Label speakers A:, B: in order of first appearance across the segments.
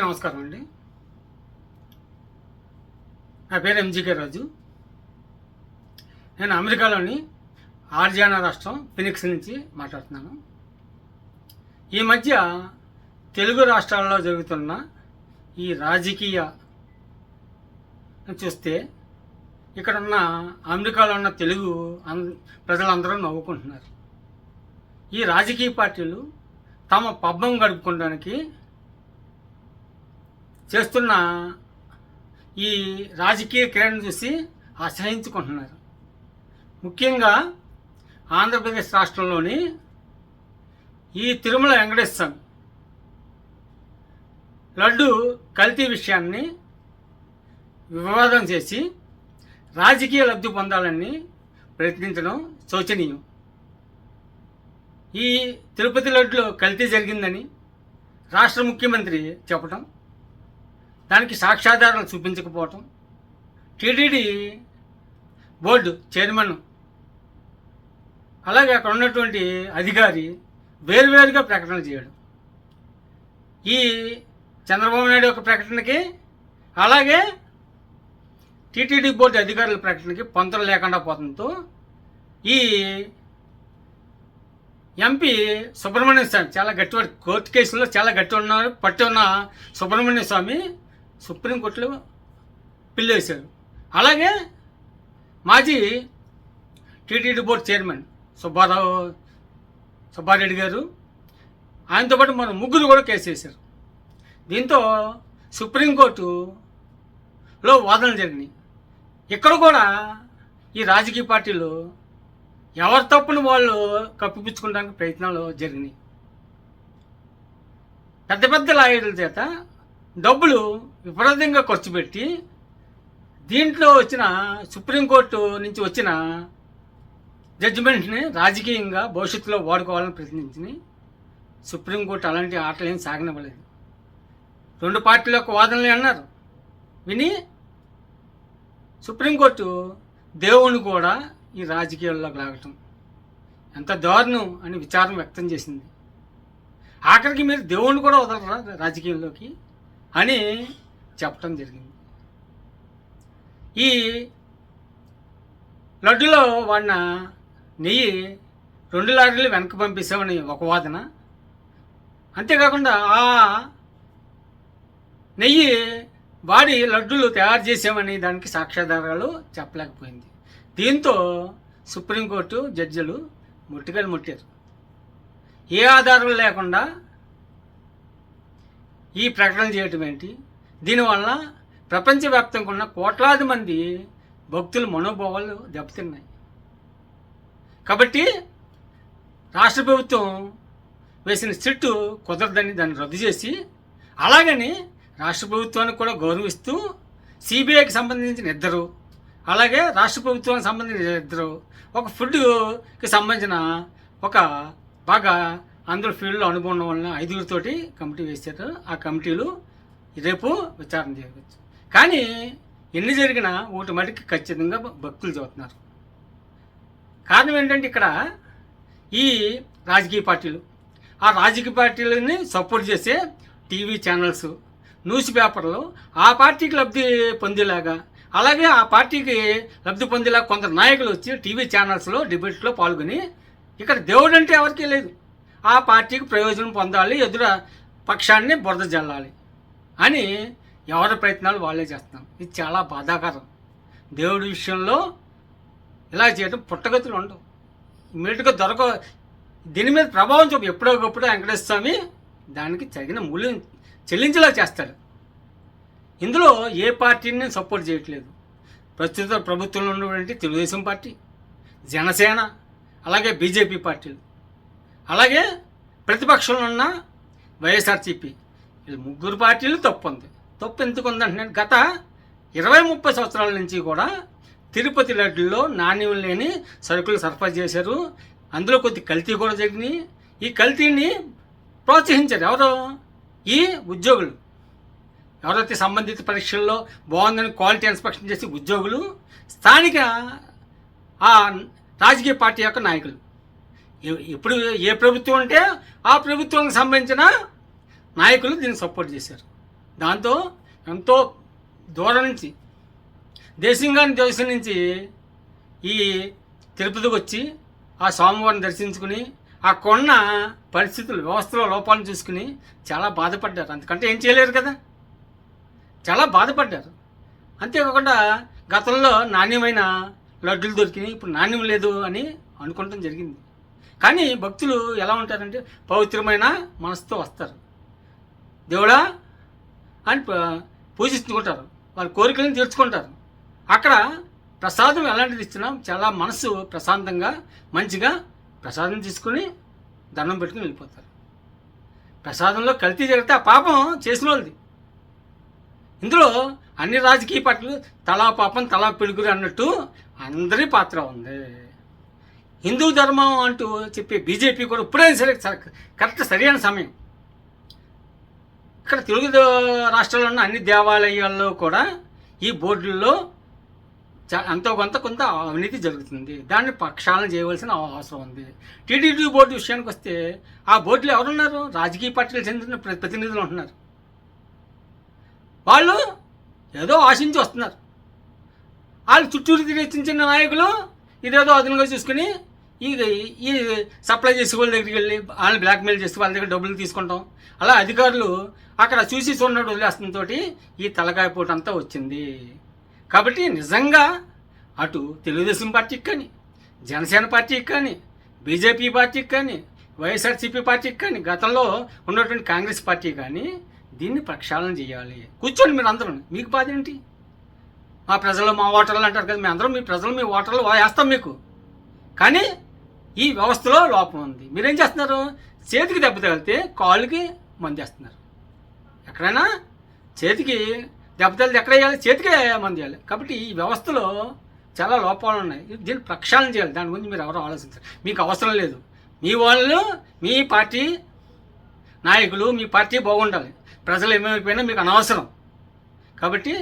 A: నమస్కారం అండి. నా పేరు ఎంజీకే రాజు. నేను అమెరికాలోని ఆర్జియానా రాష్ట్రం ఫినిక్స్ నుంచి మాట్లాడుతున్నాను. ఈ మధ్య తెలుగు రాష్ట్రాల్లో జరుగుతున్న ఈ రాజకీయ చూస్తే ఇక్కడ ఉన్న అమెరికాలో ఉన్న తెలుగు ప్రజలందరూ నవ్వుకుంటున్నారు. ఈ రాజకీయ పార్టీలు తమ పబ్బం గడుపుకోవడానికి చేస్తున్న ఈ రాజకీయ క్రీడను చూసి అసహించుకుంటున్నారు. ముఖ్యంగా ఆంధ్రప్రదేశ్ రాష్ట్రంలోని ఈ తిరుమల వెంకటేశ్వర స్వామి లడ్డు కల్తీ విషయాన్ని వివాదం చేసి రాజకీయ లబ్ధి పొందాలని ప్రయత్నించడం శోచనీయం. ఈ తిరుపతి లడ్డులో కల్తీ జరిగిందని రాష్ట్ర ముఖ్యమంత్రి చెప్పటం, దానికి సాక్ష్యాధారాలు చూపించకపోవటం, టీటీడీ బోర్డు చైర్మన్ అలాగే అక్కడ ఉన్నటువంటి అధికారి వేరువేరుగా ప్రకటనలు చేయడం, ఈ చంద్రబాబు నాయుడు యొక్క ప్రకటనకి అలాగే టీటీడీ బోర్డు అధికారుల ప్రకటనకి పొంతన లేకుండా పోవడంతో ఈ ఎంపీ సుబ్రహ్మణ్య స్వామి చాలా గట్టివాడు, కోర్టు కేసులో చాలా పట్టి ఉన్న సుబ్రహ్మణ్య స్వామి సుప్రీంకోర్టులో పిల్లు వేశారు. అలాగే మాజీ టీటీడీ బోర్డు చైర్మన్ సుబ్బారెడ్డి గారు, ఆయనతో పాటు మన ముగ్గురు కూడా కేసు వేశారు. దీంతో సుప్రీంకోర్టులో వాదనలు జరిగినాయి. ఇక్కడ కూడా ఈ రాజకీయ పార్టీలు ఎవరి తప్పును వాళ్ళు కప్పిపుచ్చుకోవడానికి ప్రయత్నాలు జరిగినాయి. పెద్ద పెద్ద లాయర్ల చేత డబ్బులు విపరీతంగా ఖర్చు పెట్టి దీంట్లో వచ్చిన సుప్రీంకోర్టు నుంచి వచ్చిన జడ్జిమెంట్ని రాజకీయంగా భవిష్యత్తులో వాడుకోవాలని ప్రయత్నించి సుప్రీంకోర్టు అలాంటి ఆటలు ఏం సాగనివ్వలేదు. రెండు పార్టీల యొక్క వాదనలే అన్నారు విని సుప్రీంకోర్టు దేవుణ్ణి కూడా ఈ రాజకీయాల్లోకి లాగటం ఎంత దారుణం అని విచారం వ్యక్తం చేసింది. ఆఖరికి మీరు దేవుణ్ణి కూడా వదలరా రాజకీయంలోకి అని చెప్పడం జరిగింది. ఈ లడ్డులో వాడిన నెయ్యి 2 లారీలు వెనక్కి పంపిస్తామని ఒక వాదన, అంతేకాకుండా ఆ నెయ్యి వాడి లడ్డూలు తయారు చేసామని దానికి సాక్ష్యాధారాలు చెప్పలేకపోయింది. దీంతో సుప్రీంకోర్టు జడ్జిలు ముట్టికలు ముట్టారు. ఏ ఆధారం లేకుండా ఈ ప్రకటన చేయటం ఏంటి? దీనివల్ల ప్రపంచవ్యాప్తంగా ఉన్న కోట్లాది మంది భక్తుల మనోభావాలు దెబ్బతిన్నాయి. కాబట్టి రాష్ట్ర ప్రభుత్వం వేసిన సిట్టు కుదరదని దాన్ని రద్దు చేసి, అలాగని రాష్ట్ర ప్రభుత్వానికి కూడా గౌరవిస్తూ సిబిఐకి సంబంధించిన ఇద్దరు, అలాగే రాష్ట్ర ప్రభుత్వానికి సంబంధించిన ఇద్దరు, ఒక ఫుడ్కి సంబంధించిన ఒక బాగా అందరూ ఫీల్డ్లో అనుభవం వలన 5గురితోటి కమిటీ వేశారు. ఆ కమిటీలు రేపు విచారణ చేయవచ్చు. కానీ ఎన్ని జరిగినా ఒకటి మటుకి ఖచ్చితంగా భక్తులు చదువుతున్నారు. కారణం ఏంటంటే ఇక్కడ ఈ రాజకీయ పార్టీలు, ఆ రాజకీయ పార్టీలని సపోర్ట్ చేసే టీవీ ఛానల్స్, న్యూస్ పేపర్లు ఆ పార్టీకి లబ్ధి పొందేలాగా, అలాగే ఆ పార్టీకి లబ్ధి పొందేలాగా కొందరు నాయకులు వచ్చి టీవీ ఛానల్స్లో డిబేట్లో పాల్గొని ఇక్కడ దేవుడు అంటే ఎవరికీ లేదు, ఆ పార్టీకి ప్రయోజనం పొందాలి, ఎదురు పక్షాన్ని బురద జల్లాలి అని ఎవరి ప్రయత్నాలు వాళ్ళే చేస్తున్నాం. ఇది చాలా బాధాకరం. దేవుడి విషయంలో ఇలా చేయడం పుట్టగతులు ఉండవు, ఇమీడియట్గా దీని మీద ప్రభావం చూపి ఎప్పుడోకప్పుడు వెంకటేశ్వర స్వామి దానికి తగిన మూల్యం చెల్లించేలా చేస్తాడు. ఇందులో ఏ పార్టీని సపోర్ట్ చేయట్లేదు. ప్రస్తుత ప్రభుత్వంలో ఉన్నటువంటి తెలుగుదేశం పార్టీ, జనసేన, అలాగే బీజేపీ పార్టీలు, అలాగే ప్రతిపక్షంలో ఉన్న వైఎస్ఆర్సీపీ, వీళ్ళు ముగ్గురు పార్టీలు తప్పు ఉంది. తప్పు ఎందుకు ఉందంటే గత 20-30 సంవత్సరాల నుంచి కూడా తిరుపతి లడ్డుల్లో నాణ్యం లేని సరుకులు సరఫరా చేశారు. అందులో కొద్ది కల్తీ కూడా జరిగినాయి. ఈ కల్తీని ప్రోత్సహించారు ఎవరు? ఈ ఉద్యోగులు, ఎవరైతే సంబంధిత పరీక్షల్లో బాగుందని క్వాలిటీ ఇన్స్పెక్షన్ చేసి ఉద్యోగులు, స్థానిక ఆ రాజకీయ పార్టీ యొక్క నాయకులు. ఇప్పుడు ఏ ప్రభుత్వం అంటే ఆ ప్రభుత్వానికి సంబంధించిన నాయకులు దీన్ని సపోర్ట్ చేశారు. దాంతో ఎంతో దూరం నుంచి దేశం నుంచి ఈ తిరుపతికి వచ్చి ఆ స్వామివారిని దర్శించుకుని ఆ కొన్న పరిస్థితులు వ్యవస్థలో లోపాలను చూసుకుని చాలా బాధపడ్డారు. అందుకంటే ఏం చేయలేరు కదా, చాలా బాధపడ్డారు. అంతేకాకుండా గతంలో నాణ్యమైన లడ్డులు దొరికినాయి, ఇప్పుడు నాణ్యం లేదు అని అనుకోవటం జరిగింది. కానీ భక్తులు ఎలా ఉంటారంటే పవిత్రమైన మనసుతో వస్తారు, దేవుడా అని పూజించుకుంటారు, వాళ్ళ కోరికలను తీర్చుకుంటారు. అక్కడ ప్రసాదం ఎలాంటిది ఇచ్చినా చాలా మనసు ప్రశాంతంగా మంచిగా ప్రసాదం తీసుకుని దండం పెట్టుకుని వెళ్ళిపోతారు. ప్రసాదంలో కల్తీ జరిగితే ఆ పాపం చేసిన వాళ్ళది. ఇందులో అన్ని రాజకీయ పార్టీలు తలా పాపం తలా పిడుగురు అన్నట్టు అందరి పాత్ర ఉంది. హిందూ ధర్మం అంటూ చెప్పే బీజేపీ కూడా ఇప్పుడైనా సరే కరెక్ట్ సరైన సమయం. ఇక్కడ తెలుగు రాష్ట్రాల్లో ఉన్న అన్ని దేవాలయాల్లో కూడా ఈ బోర్డుల్లో ఎంతో కొంత అవినీతి జరుగుతుంది. దాన్ని ప్రక్షాళన చేయవలసిన అవసరం ఉంది. టీటీడీ బోర్డు విషయానికి వస్తే ఆ బోర్డులో ఎవరున్నారు? రాజకీయ పార్టీలకు చెందిన ప్రతినిధులు ఉంటున్నారు. వాళ్ళు ఏదో ఆశించి వస్తున్నారు. వాళ్ళు చుట్టూరు తిరిగే చిన్న నాయకులు ఇదేదో అదనంగా చూసుకుని ఈ సప్లై చేసే వాళ్ళ దగ్గరికి వెళ్ళి వాళ్ళని బ్లాక్మెయిల్ చేసి వాళ్ళ దగ్గర డబ్బులు తీసుకుంటాం. అలా అధికారులు అక్కడ చూసి చూడనట్టు వదిలేస్తుంతో ఈ తలకాయ పోటు అంతా వచ్చింది. కాబట్టి నిజంగా అటు తెలుగుదేశం పార్టీకి కానీ, జనసేన పార్టీకి కానీ, బీజేపీ పార్టీకి కానీ, వైఎస్ఆర్సీపీ పార్టీకి కానీ, గతంలో ఉన్నటువంటి కాంగ్రెస్ పార్టీ కానీ దీన్ని ప్రక్షాళన చేయాలి. కూర్చోండి మీరు అందరూ, మీకు బాధ ఏంటి? మా ప్రజలు మా ఓటర్లు అంటారు కదా, మీ అందరూ మీ ప్రజలు మీ ఓటర్లు వేస్తాం మీకు. కానీ ఈ వ్యవస్థలో లోపం ఉంది. మీరేం చేస్తున్నారు? చేతికి దెబ్బ తగిలితే కాళ్ళకి మందు వేస్తున్నారు. ఎక్కడైనా చేతికి దెబ్బ తగిలితే ఎక్కడ వేయాలి? చేతికే మందు వేయాలి. కాబట్టి ఈ వ్యవస్థలో చాలా లోపాలు ఉన్నాయి. దీన్ని ప్రక్షాళన చేయాలి. దాని గురించి మీరు ఎవరో ఆలోచించారు. మీకు అవసరం లేదు. మీ వాళ్ళు మీ పార్టీ నాయకులు మీ పార్టీ బాగుండాలి. ప్రజలు ఏమైపోయినా మీకు అనవసరం. కాబట్టి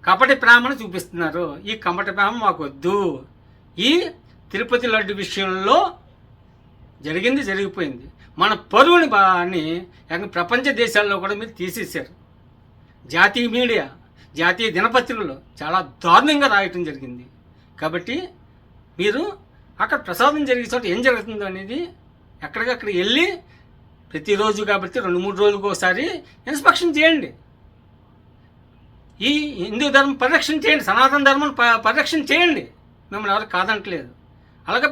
A: కపటి ప్రేమను చూపిస్తున్నారు. ఈ కపటి ప్రేమ మాకు వద్దు. ఈ తిరుపతి లడ్డు విషయంలో జరిగిపోయింది. మన పరువుని ప్రపంచ దేశాల్లో కూడా మీరు తీసేశారు. జాతీయ మీడియా, జాతీయ దినపత్రికలు చాలా దారుణంగా రాయటం జరిగింది. కాబట్టి మీరు అక్కడ ప్రసాదం జరిగే చోట ఏం జరుగుతుందో అనేది ఎక్కడికక్కడ వెళ్ళి ప్రతిరోజు కాబట్టి 2-3 రోజులకు ఒకసారి ఇన్స్పెక్షన్ చేయండి. ఈ హిందూ ధర్మం పరిరక్షణ చేయండి, సనాతన ధర్మం పరిరక్షణ చేయండి. మిమ్మల్ని ఎవరు కాదంటలేదు. అలాగే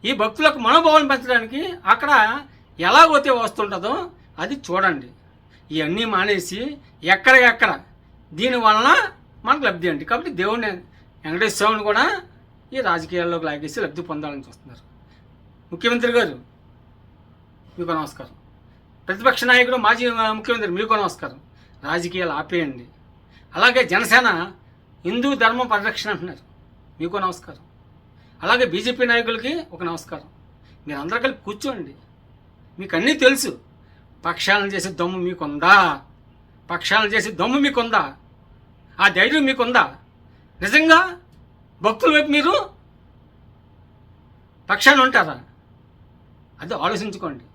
A: ఈ భక్తులకు మనోభావాలను పెంచడానికి అక్కడ ఎలాగైతే వస్తుంటుందో అది చూడండి. ఇవన్నీ మానేసి ఎక్కడికెక్కడ దీనివలన మనకు లబ్ధి అండి. కాబట్టి దేవుడిని వెంకటేశ్వర స్వామిని కూడా ఈ రాజకీయాల్లోకి లాగేసి లబ్ధి పొందాలని చూస్తున్నారు. ముఖ్యమంత్రి గారు మీకు నమస్కారం. ప్రతిపక్ష నాయకుడు మాజీ ముఖ్యమంత్రి మీకు నమస్కారం. రాజకీయాలు ఆపేయండి. అలాగే జనసేన హిందూ ధర్మం పరిరక్షణ అంటున్నారు, మీకు నమస్కారం. అలాగే బీజేపీ నాయకులకి ఒక నమస్కారం. మీరు అందరూ కలిపి కూర్చోండి. మీకు అన్నీ తెలుసు. ప్రక్షాళన చేసే దమ్ము మీకుందా? ప్రక్షాళన చేసే దమ్ము మీకుందా? ఆ ధైర్యం మీకుందా? నిజంగా భక్తుల వైపు మీరు ప్రక్షాళన ఉంటారా? అది ఆలోచించుకోండి.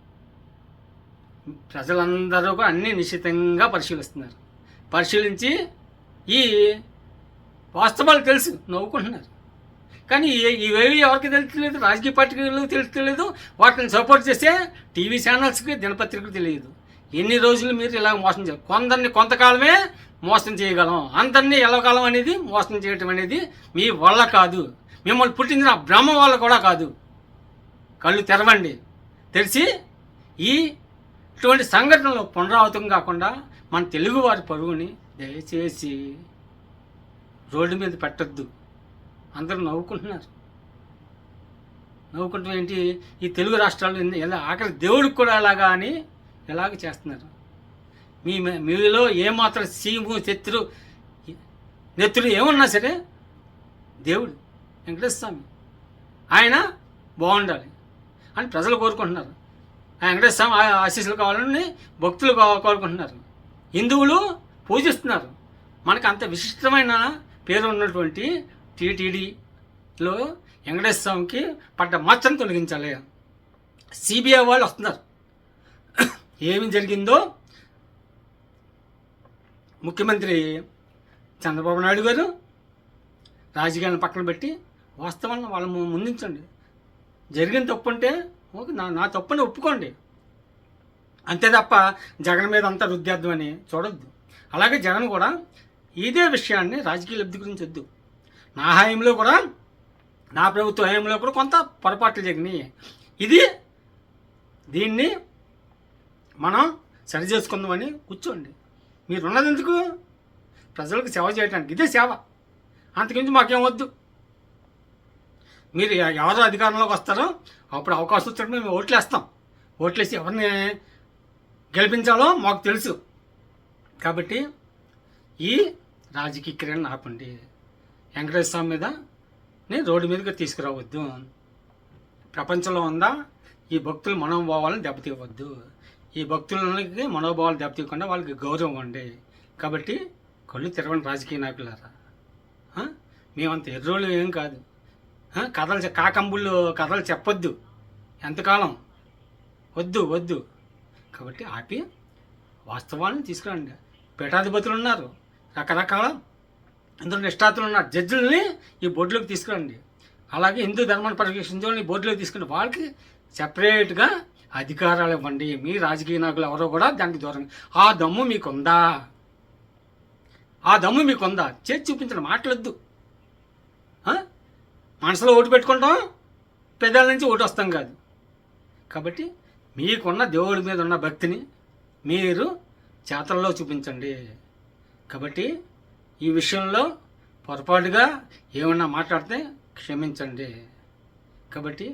A: ప్రజలందరూ కూడా అన్నీ నిశ్చితంగా పరిశీలిస్తున్నారు. పరిశీలించి ఈ వాస్తవాలు తెలుసు, నవ్వుకుంటున్నారు. కానీ ఇవేవి ఎవరికి తెలుస్తలేదు? రాజకీయ పార్టీలకు తెలుస్తలేదు. వాటిని సపోర్ట్ చేసే టీవీ ఛానల్స్కి, దినపత్రికలకు తెలియదు. ఎన్ని రోజులు మీరు ఇలా మోసం చేయాలి? కొందరిని కొంతకాలమే మోసం చేయగలం, అందరినీ ఎల్లకాలం అనేది మోసం చేయటం అనేది మీ వల్ల కాదు. మిమ్మల్ని పుట్టించిన బ్రహ్మ వల్ల కూడా కాదు. కళ్ళు తెరవండి. తెరిచి ఇటువంటి సంఘటనలు పునరావృతం కాకుండా మన తెలుగువారి పరువుని దయచేసి రోడ్డు మీద పెట్టద్దు. అందరూ నవ్వుకుంటున్నారు. నవ్వుకుంటాం ఏంటి? ఈ తెలుగు రాష్ట్రాల్లో ఎలా ఆఖరి దేవుడికి కూడా అలాగా అని ఎలాగ చేస్తున్నారు. మీలో ఏమాత్రం సీము శత్రు నెత్తులు ఏమన్నా సరే దేవుడు వెంకటేశ్వర స్వామి ఆయన బాగుండాలి అని ప్రజలు కోరుకుంటున్నారు. ఆ వెంకటేశ్వర స్వామి ఆశీస్సులు కావాలని భక్తులు కోరుకుంటున్నారు. హిందువులు పూజిస్తున్నారు. మనకు అంత విశిష్టమైన పేరు ఉన్నటువంటి టీటీడీలో వెంకటేశ్వర స్వామికి పడ్డ మచ్చను తొలగించాలి. సిబిఐ వాళ్ళు వస్తున్నారు. ఏమి జరిగిందో ముఖ్యమంత్రి చంద్రబాబు నాయుడు గారు రాజకీయాలను పక్కన పెట్టి వాస్తవాలను వాళ్ళ ముందుంచండి. జరిగిన తప్పు అంటే ఓకే, నా తప్పుని ఒప్పుకోండి, అంతే తప్ప జగన్ మీద అంతా రుద్దేద్దాం అని చూడొద్దు. అలాగే జగన్ కూడా ఇదే విషయాన్ని రాజకీయ లబ్ధి గురించి వద్దు. నా హయాంలో కూడా, నా ప్రభుత్వ హయాంలో కూడా కొంత పొరపాట్లు జరిగినాయి. దీన్ని మనం సరి చేసుకుందామని కూర్చోండి. మీరు ఉన్నది ఎందుకు? ప్రజలకు సేవ చేయడానికి. ఇదే సేవ, అంతకుమించి మాకేం వద్దు. మీరు ఎవరు అధికారంలోకి వస్తారో అప్పుడు అవకాశం వచ్చినప్పుడు మేము ఓట్లేస్తాం. ఓట్లేసి ఎవరిని గెలిపించాలో మాకు తెలుసు. కాబట్టి ఈ రాజకీయ క్రియలను ఆపండి. వెంకటేశ్వర స్వామి మీద రోడ్డు మీదకి తీసుకురావద్దు. ప్రపంచంలో ఉందా ఈ భక్తుల మనోభావాలను దెబ్బతీయవద్దు. ఈ భక్తులకి మనోభావాలు దెబ్బతీయకుండా వాళ్ళకి గౌరవం ఇవ్వండి. కాబట్టి కళ్ళు తిరగని రాజకీయ నాయకులారా, మేమంత ఎర్రోళ్ళు ఏం కాదు. కాకంబుళ్ళు కథలు చెప్పొద్దు, ఎంతకాలం వద్దు. కాబట్టి ఆపి వాస్తవాలను తీసుకురండి. పీఠాధిపతులు ఉన్నారు, రకరకాల అందరూ నిష్ఠాతులు ఉన్నారు, జడ్జిలని ఈ బోర్డులోకి తీసుకురండి. అలాగే హిందూ ధర్మాన్ని పరిరక్షించాలని బోర్డులోకి తీసుకుని వాళ్ళకి సెపరేట్గా అధికారాలు ఇవ్వండి. మీ రాజకీయ నాయకులు ఎవరో కూడా దానికి దూరంగా. ఆ దమ్ము మీకుందా? చేసి చూపించండి, మాట్లాడద్దు. మనసులో ఓటు పెట్టుకుంటాం, పెద్దల నుంచి ఓటు వస్తాం కాదు. కాబట్టి మీకున్న దేవుడి మీద ఉన్న భక్తిని మీరు చేతల్లో చూపించండి. కాబట్టి ఈ విషయంలో పొరపాటుగా ఏమన్నా మాట్లాడితే క్షమించండి. కాబట్టి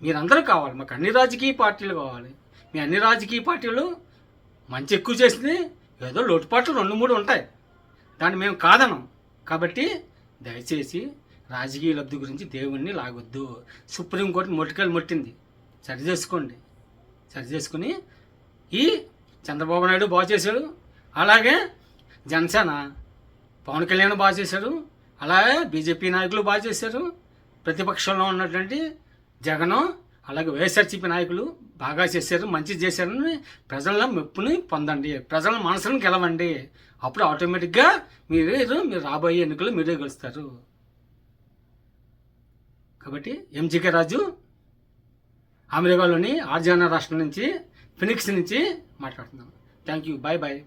A: మీరందరూ కావాలి, మాకు అన్ని రాజకీయ పార్టీలు కావాలి. మీ అన్ని రాజకీయ పార్టీలు మంచి ఎక్కువ చేసింది, ఏదో లోటుపాట్లు 2-3 ఉంటాయి, దాన్ని మేము కాదనం. కాబట్టి దయచేసి రాజకీయ లబ్ధి గురించి దేవుణ్ణి లాగొద్దు. సుప్రీంకోర్టు మొట్టికాయలు మొట్టింది, సరి చేసుకుని ఈ చంద్రబాబు నాయుడు బాగా చేశాడు, అలాగే జనసేన పవన్ కళ్యాణ్ బాగా చేశాడు, అలాగే బీజేపీ నాయకులు బాగా చేశారు, ప్రతిపక్షంలో ఉన్నటువంటి జగను అలాగే వైఎస్ఆర్సీపీ నాయకులు బాగా చేశారు, మంచి చేశారని ప్రజల మెప్పుని పొందండి, ప్రజల మనసులను గెలవండి. అప్పుడు ఆటోమేటిక్గా మీరు రాబోయే ఎన్నికలు మీరే గెలుస్తారు. కాబట్టి ఎంజీకే రాజు అమెరికాలోని ఆర్జానా రాష్ట్రం నుంచి, ఫినిక్స్ నుంచి మాట్లాడుతున్నాం. Thank you. బాయ్.